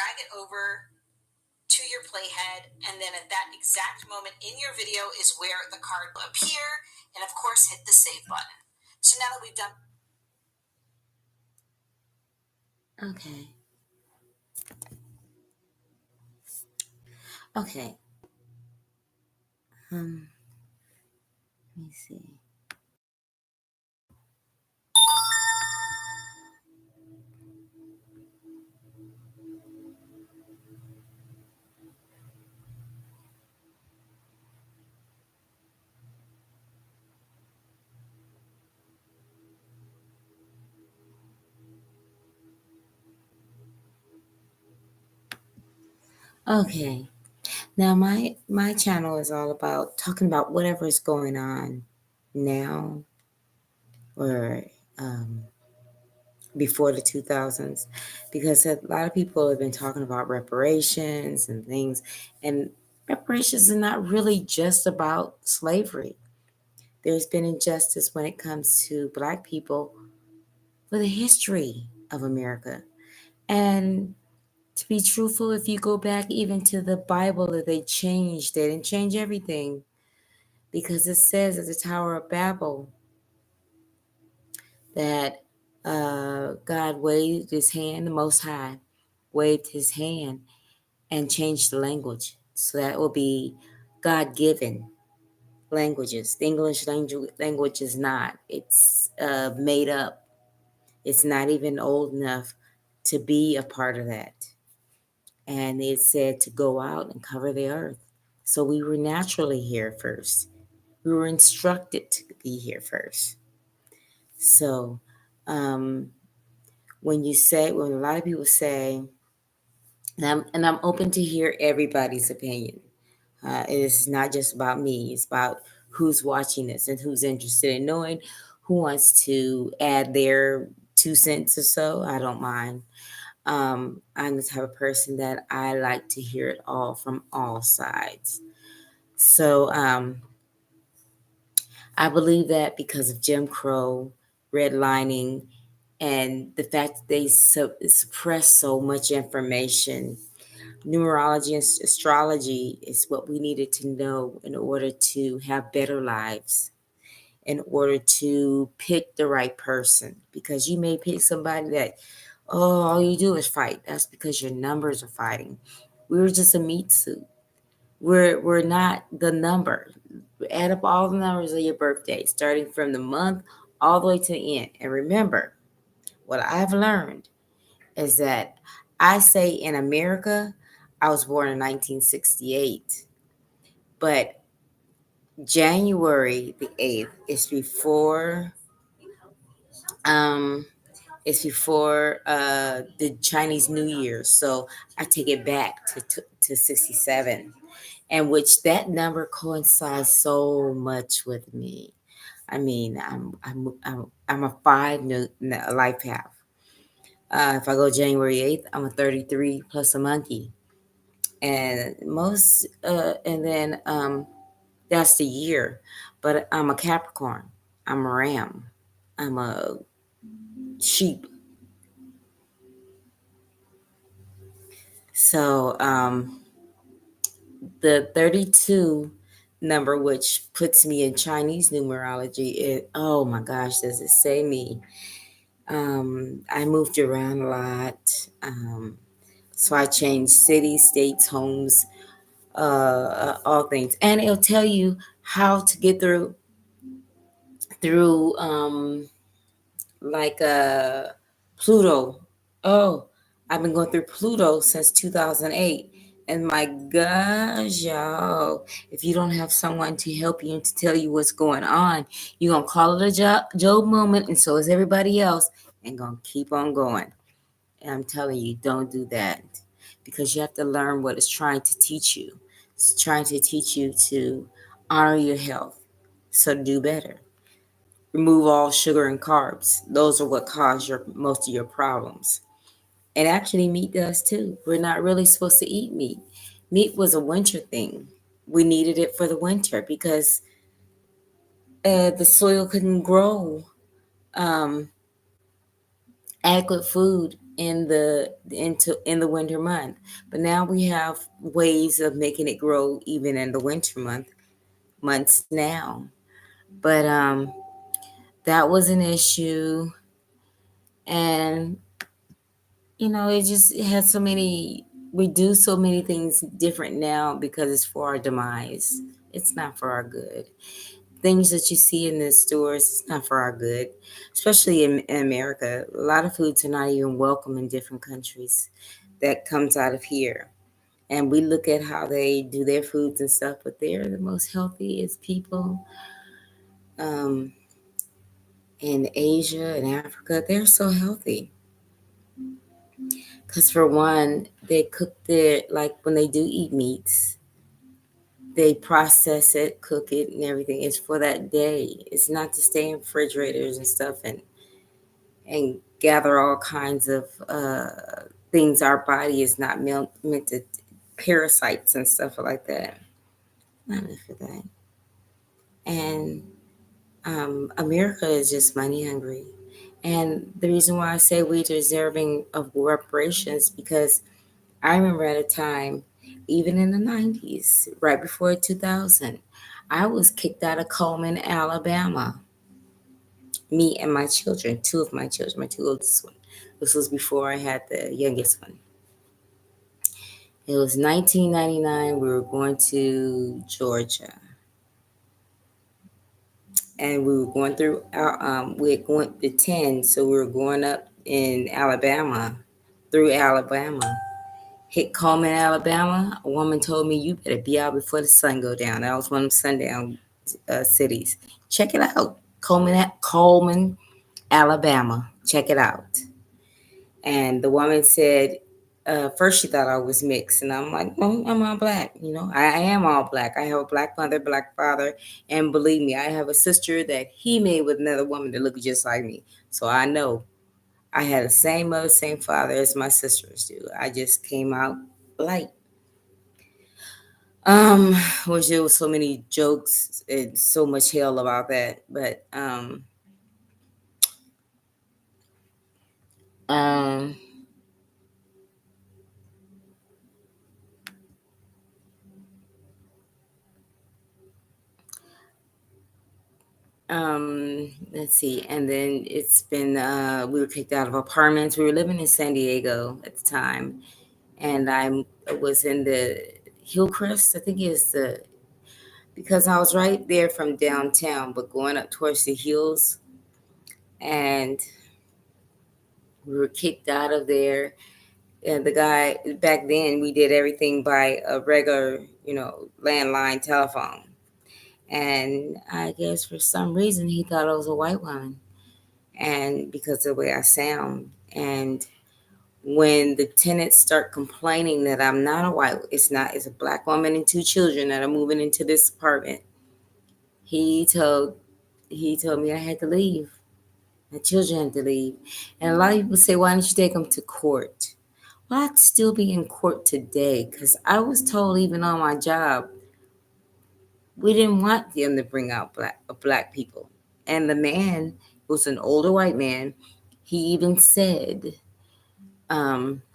drag it over to your playhead, and then at that exact moment in your video is where the card will appear, and of course hit the save button. So now that we've done... Okay. Okay. Let me see. Okay. Now my channel is all about talking about whatever is going on now or before the 2000s, because a lot of people have been talking about reparations and things, and reparations are not really just about slavery. There's been injustice when it comes to Black people for the history of America. And to be truthful, if you go back even to the Bible that they didn't change everything, because it says at the Tower of Babel that God waved his hand, the Most High waved his hand and changed the language. So that will be God given languages. The English language is not, it's made up. It's not even old enough to be a part of that. And it said to go out and cover the earth. So we were naturally here first. We were instructed to be here first. So when a lot of people say, and I'm open to hear everybody's opinion. It is not just about me. It's about who's watching this and who's interested in knowing, who wants to add their 2 cents or so. I don't mind. I'm the type of person that I like to hear it all from all sides. So I believe that because of Jim Crow, redlining, and the fact that they suppress so much information, numerology and astrology is what we needed to know in order to have better lives, in order to pick the right person. Because you may pick somebody that, oh, all you do is fight. That's because your numbers are fighting. We were just a meat suit. We're not the number. Add up all the numbers of your birthday, starting from the month all the way to the end. And remember, what I've learned is that I say in America, I was born in 1968, but January the 8th is before the Chinese New Year. So I take it back to 67, and which that number coincides so much with me. I mean, I'm a life path. If I go January 8th, I'm a 33 plus a monkey. And that's the year. But I'm a Capricorn. I'm a ram. I'm a sheep. So the 32 number, which puts me in Chinese numerology, oh my gosh, does it say me? I moved around a lot. So I changed cities, states, homes, all things. And it'll tell you how to get through like Pluto. Oh, I've been going through Pluto since 2008. And my gosh, y'all, if you don't have someone to help you and to tell you what's going on, you're going to call it a Job moment, and so is everybody else, and going to keep on going. And I'm telling you, don't do that, because you have to learn what it's trying to teach you. It's trying to teach you to honor your health, so do better. Remove all sugar and carbs. Those are what cause most of your problems. And actually, meat does too. We're not really supposed to eat meat. Meat was a winter thing. We needed it for the winter because the soil couldn't grow adequate food in the winter month. But now we have ways of making it grow even in the winter months now. But that was an issue, and it had so many. We do so many things different now because it's for our demise. It's not for our good. Things that you see in the stores, it's not for our good, especially in America. A lot of foods are not even welcome in different countries that comes out of here. And we look at how they do their foods and stuff, but they're the most healthiest people um, in Asia and Africa. They're so healthy. Because for one, they cook like when they do eat meats, they process it, cook it, and everything. It's for that day. It's not to stay in refrigerators and stuff and gather all kinds of things our body is not meant to, parasites and stuff like that. Not meant for that. And America is just money hungry. And the reason why I say we're deserving of reparations because I remember at a time, even in the 90s, right before 2000, I was kicked out of Cullman, Alabama. Me and my children, two of my children, my two oldest ones. This was before I had the youngest one. It was 1999. We were going to Georgia, and we were going through we had going to 10, so we were going up in Alabama, through Alabama. Hit Cullman, Alabama. A woman told me, "You better be out before the sun go down." That was one of the sundown cities. Check it out, Cullman, Alabama. Check it out. And the woman said, first she thought I was mixed, and I'm like, no, I'm all black. I am all black. I have a black mother, black father, and believe me, I have a sister that he made with another woman that looked just like me. So I know I had the same mother, same father as my sisters do. I just came out light. Um, which there was so many jokes and so much hell about that, but um, let's see. And then it's been we were kicked out of apartments. We were living in San Diego at the time, and I was in the Hillcrest. I think it's the because I was right there from downtown, but going up towards the hills, and we were kicked out of there. And the guy back then, we did everything by a regular, landline telephone. And I guess for some reason he thought I was a white woman, and because of the way I sound. And when the tenants start complaining that I'm not a white, it's a black woman and two children that are moving into this apartment. He told he told me I had to leave. My children had to leave. And a lot of people say, why don't you take them to court? Well, I'd still be in court today because I was told even on my job we didn't want them to bring out black people. And the man was an older white man. He even said, it's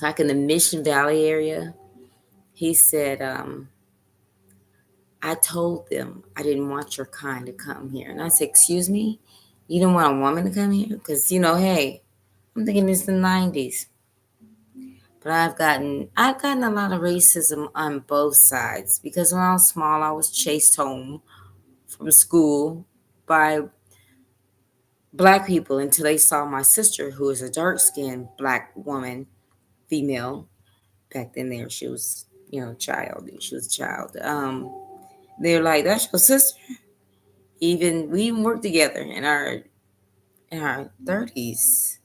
like in the Mission Valley area. He said, I told them I didn't want your kind to come here. And I said, excuse me? You don't want a woman to come here? Because, hey, I'm thinking it's the 90s. But I've gotten a lot of racism on both sides because when I was small, I was chased home from school by black people until they saw my sister, who is a dark skinned black woman, female. Back then, she was, child. She was a child. They're like, "That's your sister." We even worked together in our 30s.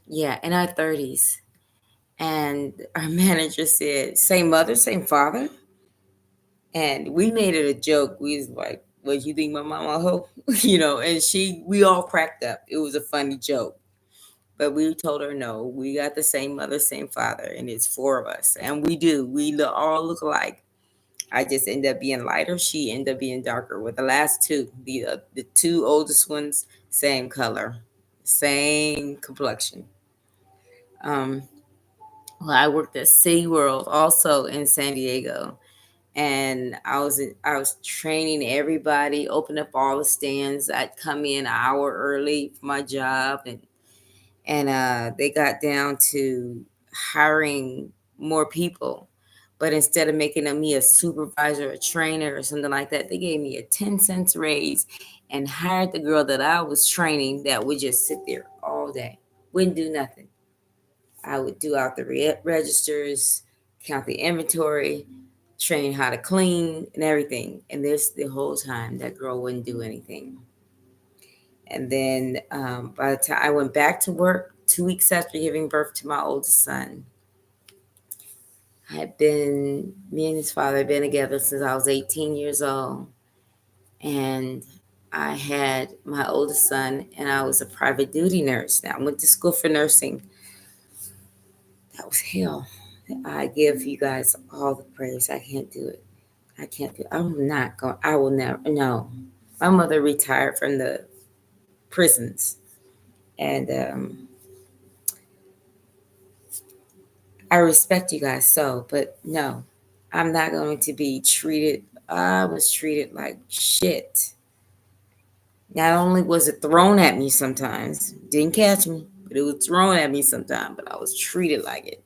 Yeah, in our 30s. And our manager said, "Same mother, same father." And we made it a joke. We was like, "What you think my mama a hoe?" And we all cracked up. It was a funny joke. But we told her, no, we got the same mother, same father, and it's four of us. And we do. All look alike. I just end up being lighter. She ended up being darker. With the last two, the two oldest ones, same color. same complexion. Um, well, I worked at SeaWorld also in San Diego, and I was training everybody, open up all the stands. I'd come in an hour early for my job, and they got down to hiring more people. But instead of making me a supervisor, a trainer, or something like that, they gave me a 10 cents raise and hired the girl that I was training that would just sit there all day, wouldn't do nothing. I would do out the registers, count the inventory, train how to clean and everything. And this the whole time that girl wouldn't do anything. And then by the time I went back to work 2 weeks after giving birth to my oldest son, me and his father had been together since I was 18 years old. And I had my oldest son, and I was a private duty nurse. Now, I went to school for nursing. That was hell. I give you guys all the praise. I can't do it. I can't do it. I'm not going, I will never, no. My mother retired from the prisons. And I respect you guys so, but no, I'm not going to be treated. I was treated like shit. Not only was it thrown at me sometimes, didn't catch me, but it was thrown at me sometimes, but I was treated like it.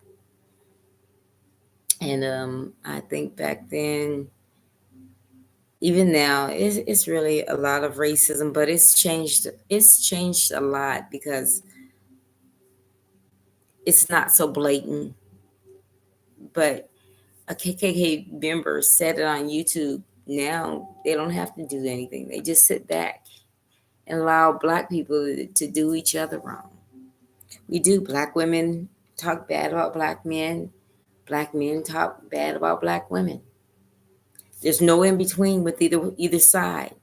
And I think back then, even now, it's really a lot of racism, but it's changed. It's changed a lot because it's not so blatant. But a KKK member said it on YouTube. Now they don't have to do anything. They just sit back and allow black people to do each other wrong. We do. Black women talk bad about black men. Black men talk bad about black women. There's no in between with either side.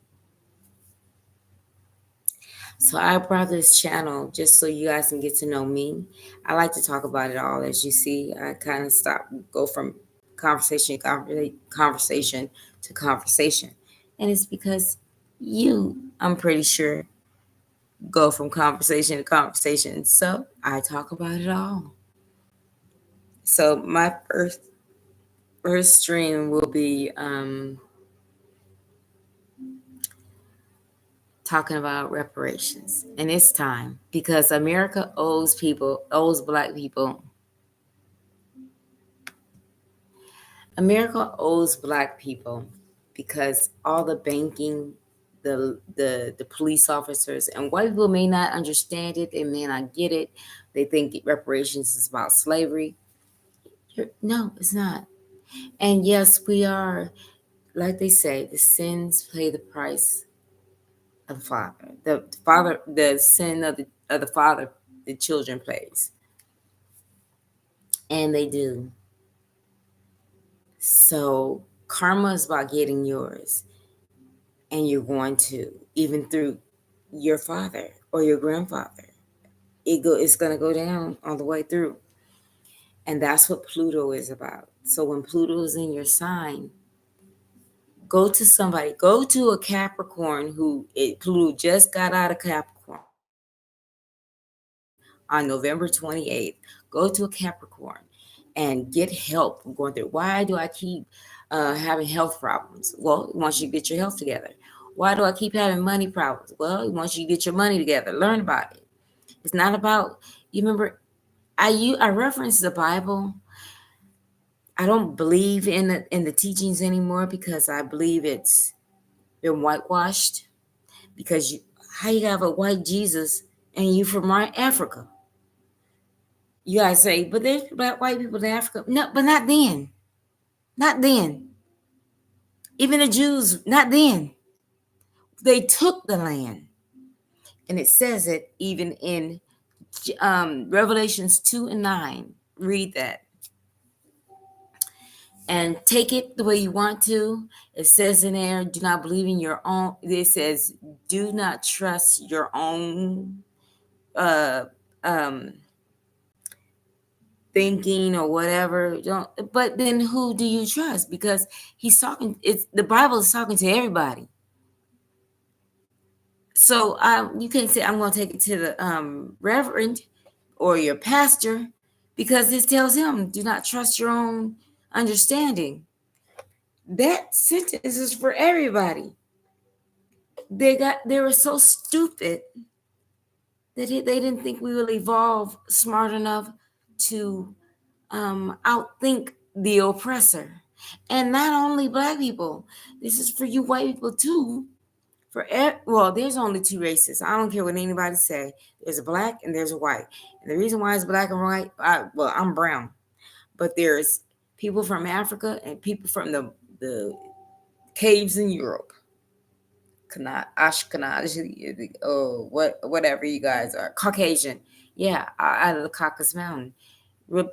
So I brought this channel just so you guys can get to know me. I like to talk about it all. As you see, I kind of go from conversation to conversation. And it's because I'm pretty sure, go from conversation to conversation. So I talk about it all. So my first stream will be talking about reparations. And it's time because America owes black people. America owes black people because all the banking, the police officers, and white people may not understand it, they may not get it. They think reparations is about slavery. No, it's not. And yes, we are, like they say, the sins pay the price of the father. The sin of the father, the children pays, and they do. So karma is about getting yours, and you're going to, even through your father or your grandfather, it's going to go down all the way through. And that's what Pluto is about. So when Pluto is in your sign, go to a Capricorn Pluto just got out of Capricorn on November 28th. Go to a Capricorn and get help going through. Why do I keep having health problems? Well, once you get your health together. Why do I keep having money problems? Well, once you get your money together, learn about it. It's not about, you remember, I reference the Bible. I don't believe in the teachings anymore because I believe it's been whitewashed. Because how you have a white Jesus and you from Africa? You guys say, but there's black white people in Africa. No, but not then. Not then. Even the Jews, not then. They took the land. And it says it even in Revelations 2 and 9. Read that. And take it the way you want to. It says in there, do not believe in your own. It says, do not trust your own thinking or whatever. But then who do you trust? Because the Bible is talking to everybody. So you can't say I'm going to take it to the reverend or your pastor, because this tells him do not trust your own understanding. That sentence is for everybody. They were so stupid that they didn't think we will evolve smart enough to outthink the oppressor. And not only black people, this is for you white people too. Well, there's only two races. I don't care what anybody say. There's a black and there's a white. And the reason why it's black and white, well, I'm brown, but there's people from Africa and people from the caves in Europe. Ashkenazi, whatever you guys are, Caucasian, yeah, out of the Caucasus Mountain.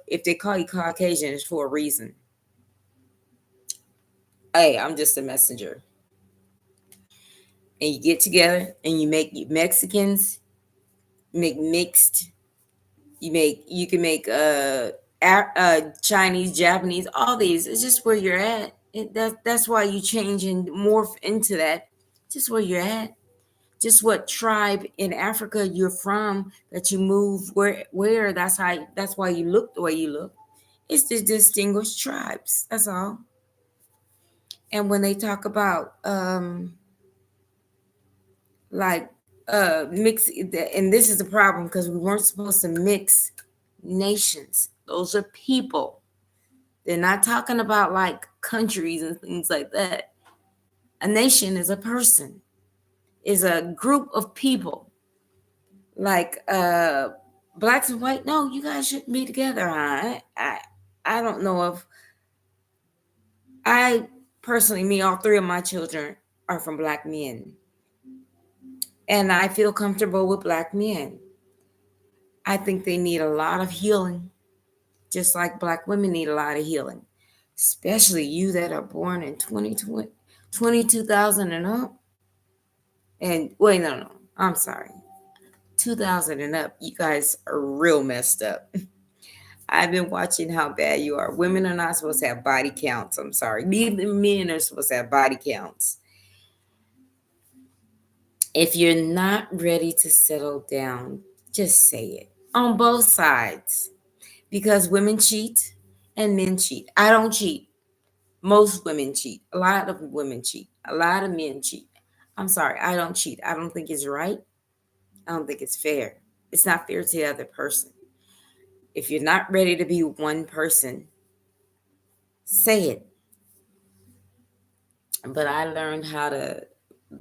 If they call you Caucasian, it's for a reason. Hey, I'm just a messenger. And you get together and you make Mexicans, make mixed. You can make Chinese, Japanese, all these. It's just where you're at. That's why you change and morph into that. Just where you're at. Just what tribe in Africa you're from, that you move where that's why you look the way you look. It's the distinguished tribes. That's all. And when they talk about like mix, and this is the problem, because we weren't supposed to mix nations. Those are people. They're not talking about like countries and things like that. A nation is a person, is a group of people. Like blacks and white, no, you guys shouldn't be together. I don't know if I personally, me, all three of my children are from black men, and I feel comfortable with black men. I think they need a lot of healing, just like black women need a lot of healing, especially you that are born in 2020, 22,000 and up. And wait, no, I'm sorry, 2000 and up. You guys are real messed up. I've been watching how bad you are. Women are not supposed to have body counts. I'm sorry. Neither men are supposed to have body counts. If you're not ready to settle down, just say it on both sides, because women cheat and men cheat. I don't cheat. Most women cheat. A lot of women cheat. A lot of men cheat. I'm sorry. I don't cheat. I don't think it's right. I don't think it's fair. It's not fair to the other person. If you're not ready to be one person, say it. But I learned how to,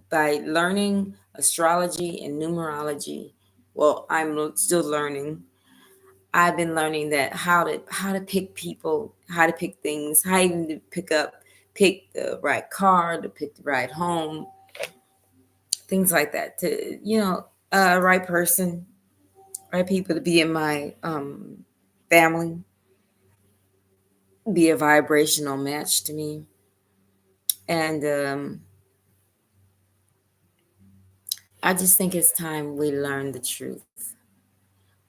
by learning astrology and numerology. Well, I'm still learning. I've been learning that how to pick people, how to pick things, how even to pick the right car, to pick the right home, things like that. To right person, right people to be in my family, be a vibrational match to me, and I just think it's time we learn the truth.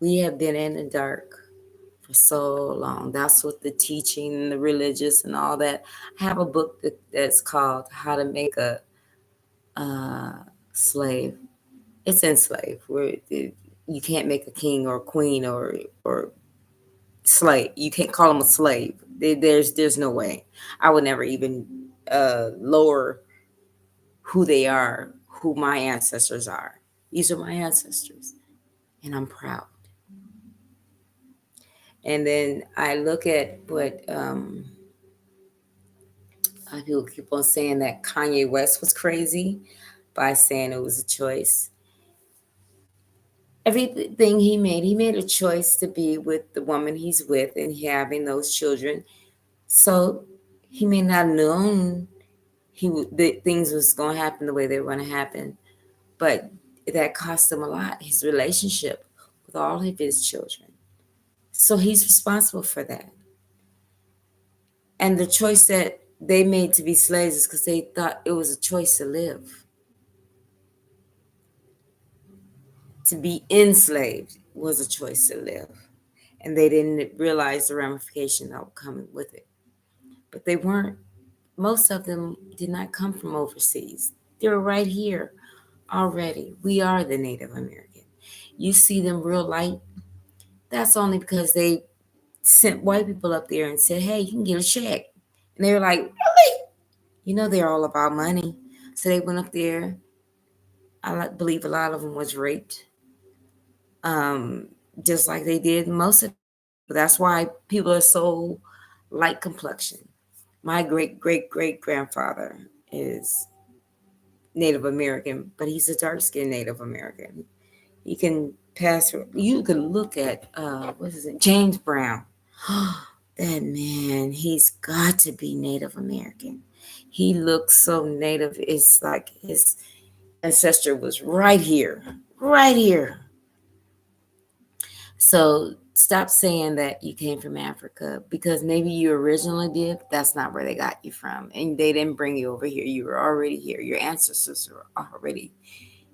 We have been in the dark for so long. That's what the teaching, the religious, and all that. I have a book that's called "How to Make a Slave." It's enslaved, where you can't make a king or a queen or slave. You can't call them a slave. There's no way. I would never even lower who they are, who my ancestors are. These are my ancestors, and I'm proud. And then I look at what people keep on saying, that Kanye West was crazy by saying it was a choice. Everything he made a choice to be with the woman he's with and having those children. So he may not have known that things was going to happen the way they were going to happen, but that cost him a lot, his relationship with all of his children. So he's responsible for that. And the choice that they made to be slaves is because they thought it was a choice to live. To be enslaved was a choice to live. And they didn't realize the ramification that would come with it. But they weren't, most of them did not come from overseas. They were right here already. We are the Native American. You see them real light. That's only because they sent white people up there and said, "Hey, you can get a check," and they were like, "Really?" They're all about money. So they went up there. Believe a lot of them was raped, um, just like they did most of the Native people. That's why people are so light complexion. My great great great grandfather is Native American, but he's a dark skinned Native American. You can you can look at what is it, James Brown. That man, he's got to be Native American. He looks so native. It's like his ancestor was right here, right here. So stop saying that you came from Africa because maybe you originally did. But that's not where they got you from, and they didn't bring you over here. You were already here. Your ancestors were already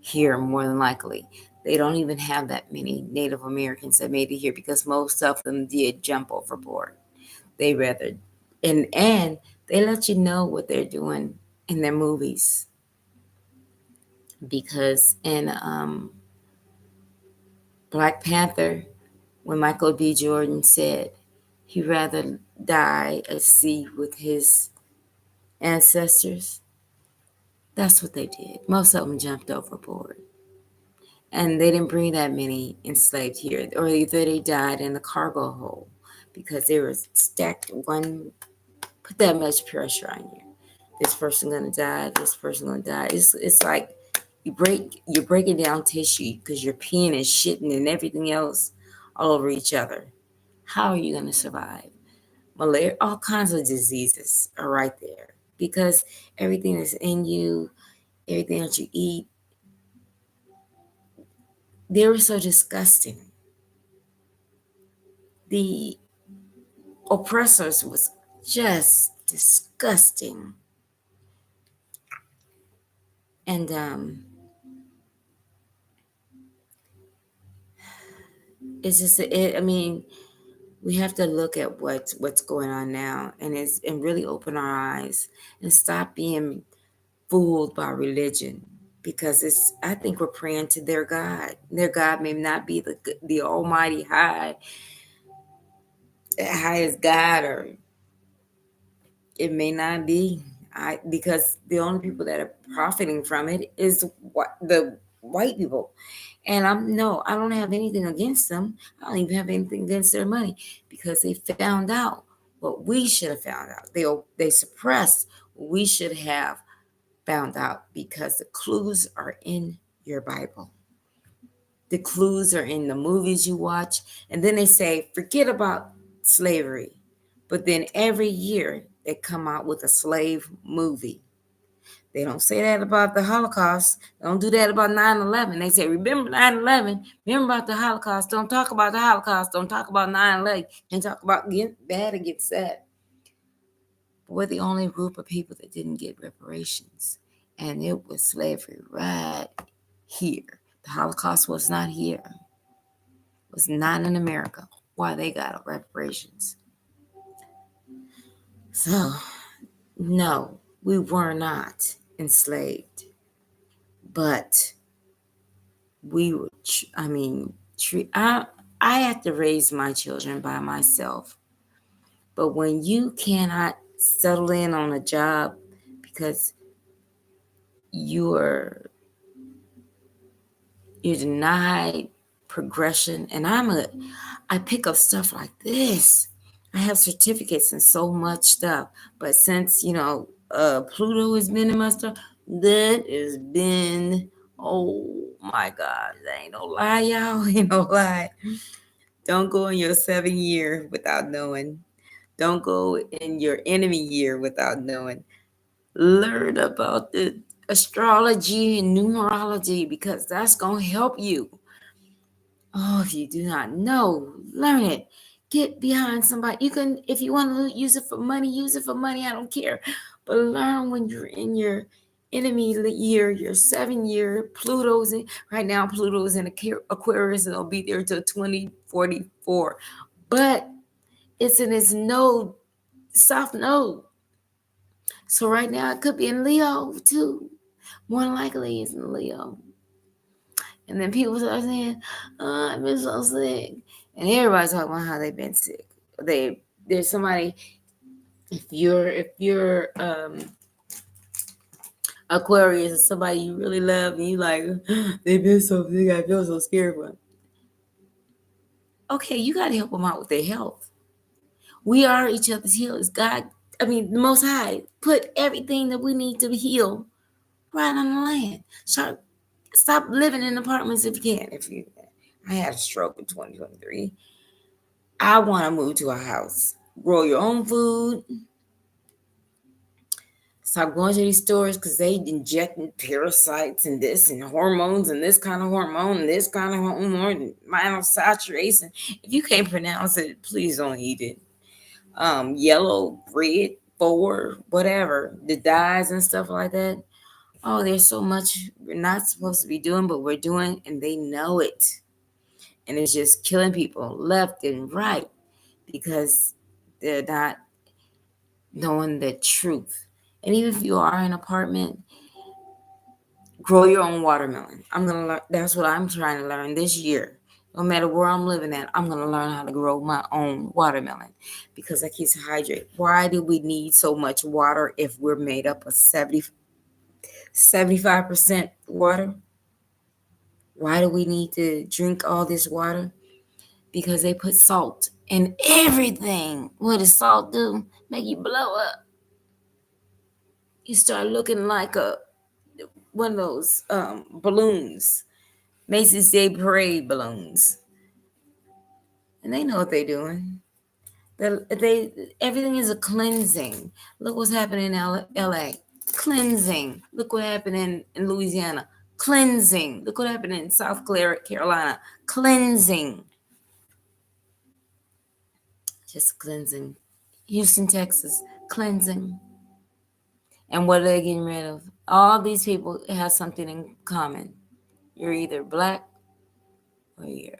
here, more than likely. They don't even have that many Native Americans that made it here because most of them did jump overboard. They rather, and they let you know what they're doing in their movies because in Black Panther, when Michael B. Jordan said he'd rather die at sea with his ancestors, that's what they did. Most of them jumped overboard. And they didn't bring that many enslaved here, or either they died in the cargo hold because they were stacked one, put that much pressure on you. This person gonna die, this person gonna die. It's like you're breaking down tissue because you're peeing and shitting and everything else all over each other. How are you gonna survive? Malaria, all kinds of diseases are right there because everything that's in you, everything that you eat, they were so disgusting. The oppressors was just disgusting. And it's just I mean, we have to look at what's going on now and really open our eyes and stop being fooled by religion because it's I think we're praying to their God. Their God may not be the almighty highest God, or it may not be. Because the only people that are profiting from it is the white people. And I don't have anything against them. I don't even have anything against their money because they found out what we should have found out. They suppressed what we should have found out because the clues are in your Bible. The clues are in the movies you watch. And then they say, forget about slavery. But then every year they come out with a slave movie. They don't say that about the Holocaust. They don't do that about 9/11. They say, remember 9/11. Remember about the Holocaust. Don't talk about the Holocaust. Don't talk about 9/11. And talk about get bad and get sad. But we're the only group of people that didn't get reparations. And it was slavery right here. The Holocaust was not here. It was not in America. Why they got reparations. So, no, we were not enslaved. But we were, I mean, I have to raise my children by myself. But when you cannot settle in on a job because you're you're denied progression, and I pick up stuff like this. I have certificates and so much stuff, but since Pluto has been in my stuff, that has been, oh my God, that ain't no lie, y'all. Ain't no lie. Don't go in your 7 year without knowing. Don't go in your enemy year without knowing. Learn about the astrology and numerology because that's going to help you. Oh, if you do not know, learn it. Get behind somebody. You can, if you want to use it for money, use it for money. I don't care. But learn when you're in your enemy year, your 7 year. Right now, Pluto's in Aquarius and it'll be there till 2044. But it's in its node, south node. So right now it could be in Leo too. More likely it's in Leo. And then people start saying, "Oh, I've been so sick," and everybody's talking about how they've been sick. There's somebody. If you're Aquarius is somebody you really love, and you like, they've been so sick, I feel so scared for them. Okay, you got to help them out with their health. We are each other's healers. God, I mean, the Most High put everything that we need to heal right on the land. Stop living in apartments if you can. I had a stroke in 2023. I want to move to a house. Grow your own food. Stop going to these stores because they injecting parasites and this and hormones and this kind of hormone and this kind of hormone and monosaturation. If you can't pronounce it, please don't eat it. Yellow, red, four, whatever, the dyes and stuff like that. Oh, there's so much we're not supposed to be doing, but we're doing, and they know it. And it's just killing people left and right because they're not knowing the truth. And even if you are in an apartment, grow your own watermelon. I'm gonna learn. That's what I'm trying to learn this year. No matter where I'm living at, I'm gonna learn how to grow my own watermelon because I keep hydrate. Why do we need so much water if we're made up of 75% water? Why do we need to drink all this water? Because they put salt in everything. What does salt do? Make you blow up. You start looking like one of those balloons, Macy's Day Parade balloons, and they know what they're doing. They everything is a cleansing. Look what's happening in L.A. Cleansing. Look what happened in Louisiana. Cleansing. Look what happened in South Carolina. Cleansing. Just cleansing. Houston, Texas. Cleansing. And what are they getting rid of? All these people have something in common. You're either black or you're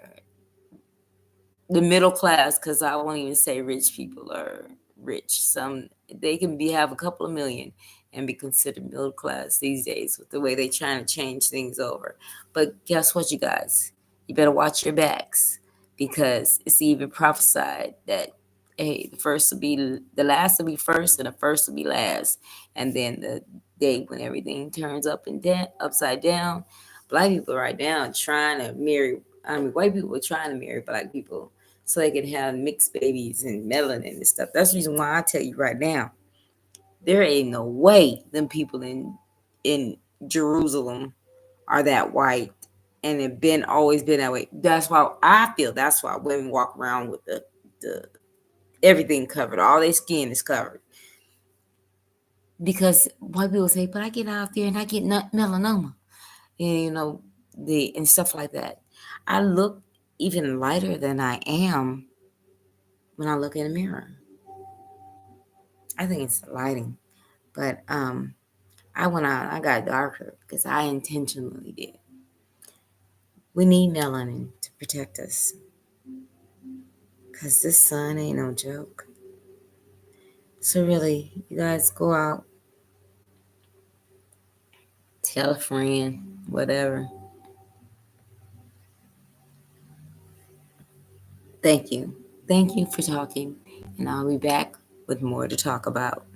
the middle class, because I won't even say rich people are rich. Some they can have a couple of million and be considered middle class these days with the way they're trying to change things over. But guess what, you guys? You better watch your backs because it's even prophesied that hey, the last will be first and the first will be last. And then the day when everything turns upside down, black people right now trying to marry. I mean, white people are trying to marry black people so they can have mixed babies and melanin and stuff. That's the reason why I tell you right now, there ain't no way them people in Jerusalem are that white and it always been that way. That's why I feel that's why women walk around with the everything covered, all their skin is covered. Because white people say, but I get out there and I get melanoma, and and stuff like that. I look even lighter than I am when I look in the mirror. I think it's the lighting, but I got darker because I intentionally did. We need melanin to protect us because this sun ain't no joke. So really, you guys go out, tell a friend, whatever. Thank you. Thank you for talking, and I'll be back with more to talk about.